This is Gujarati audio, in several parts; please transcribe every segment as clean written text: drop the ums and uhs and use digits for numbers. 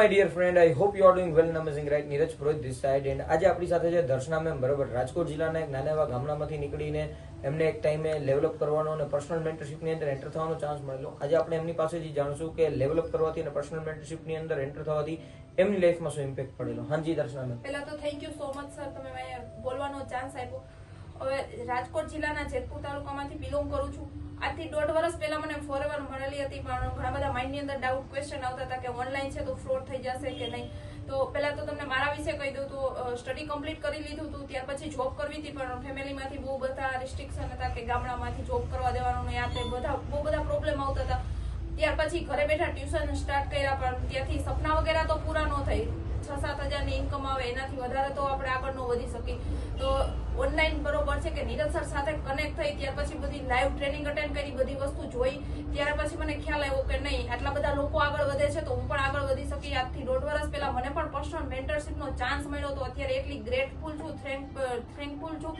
my dear friend, I hope you are doing well and amazing, right? Neeraj Purohit this side and આજે આપણી સાથે છે દર્શના મેમ, બરાબર. રાજકોટ જિલ્લાના એક નાના એવા ગામડામાંથી નીકળીને એમને એક ટાઈમે લેવલઅપ કરવાનો અને પર્સનલ મેન્ટરશિપની અંદર એન્ટર થવાનો ચાન્સ મળેલો. આજે આપણે એમની પાસેથી જાણશું કે લેવલઅપ કરવાથી અને પર્સનલ મેન્ટરશિપની અંદર એન્ટર થવાથી એમની લાઈફમાં શું ઇમ્પેક્ટ પડેલો. હાજી દર્શના મેમ. પહેલા તો thank you so much sir, તમે મને બોલવાનો ચાન્સ આપ્યો. હવે રાજકોટ જિલ્લાના જેતપુર તાલુકામાંથી બિલોંગ કરું છું. આજથી 1.5 વર્ષ પહેલા મને ફોરએવર મળેલી હતી, પણ ઘણા બધા માઇન્ડની અંદર ડાઉટ ક્વેશ્ચન આવતા હતા કે ઓનલાઈન છે તો ફ્રોડ થઈ જશે કે નહીં. તો પહેલા તો તમને મારા વિશે કહી દઉં તો સ્ટડી કમ્પ્લીટ કરી લીધું હતું, ત્યાર પછી જોબ કરવી હતી, પણ ફેમિલીમાંથી બહુ બધા રિસ્ટ્રિક્શન હતા કે ગામડામાંથી જોબ કરવા દેવાનું નહીં, આ તે બહુ બધા પ્રોબ્લેમ આવતા હતા. ત્યાર પછી ઘરે બેઠા ટ્યુશન સ્ટાર્ટ કર્યા, પણ ત્યાંથી સપના વગેરે તો પૂરા ન થઈ. 6-7 હજારની ઇન્કમ આવે, એનાથી વધારે તો આપણે આગળ ન વધી શકી. તો ઓનલાઈન બરોબર છે કે નીરજ સર સાથે કનેક્ટ થઈ, ત્યાર પછી બધી લાઈવ ટ્રેનિંગ અટેન્ડ કરી, બધી વસ્તુ જોઈ, ત્યાર પછી મને ખ્યાલ આવ્યો કે નહીં, આટલા બધા લોકો આગળ વધે છે તો હું પણ આગળ વધી શકી. આજથી 1.5 વર્ષ પહેલા મને પણ પર્સનલ મેન્ટરશિપનો ચાન્સ મળ્યો તો અત્યારે એટલી ગ્રેટફુલ છું, થેન્કફુલ છું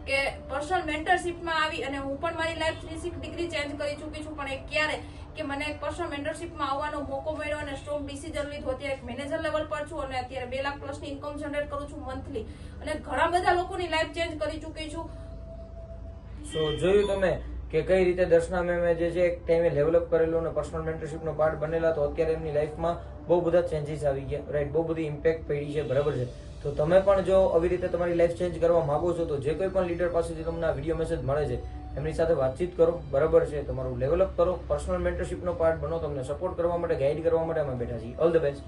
કે પર્સનલ મેન્ટરશિપમાં આવી અને હું પણ મારી લાઈફ 360 ડિગ્રી ચેન્જ કરી ચૂકી છું. પણ એ ક્યારે કે મને પર્સનલ મેન્ટરશિપમાં આવવાનો મોકો મળ્યો અને સ્ટ્રોંગ ડિસિઝન લીધું. અત્યારે એક મેનેજર લેવલ પર છું અને અત્યારે 2 લાખ પ્લસની ઇન્કમ જનરેટ કરું છું મંથલી, અને ઘણા બધા લોકોની લાઈફ ચેન્જ કરી ચૂકી છું. સો જોયું તમે કે કઈ રીતે દર્શના મેમે જે છે એક ટાઈમે લેવલઅપ કરેલું અને પર્સનલ મેન્ટરશિપનો પાર્ટ બનેલા, તો અત્યારે એમની લાઈફમાં બહુ બધા ચેન્જીસ આવી ગયા, રાઈટ. બહુ બધી ઇમ્પેક્ટ પડી છે, બરાબર છે. તો તમે પણ જો આવી રીતે તમારી લાઈફ ચેન્જ કરવા માંગો છો તો જે કોઈ પણ લીડર પાસેથી તમને આ વિડીયો મેસેજ મળે છે એમની સાથે વાતચીત કરો, બરાબર છે. તમારું લેવલઅપ કરો, પર્સનલ મેન્ટરશિપનો પાર્ટ બનો. તમને સપોર્ટ કરવા માટે, ગાઈડ કરવા માટે અમે બેઠા છીએ. All the best.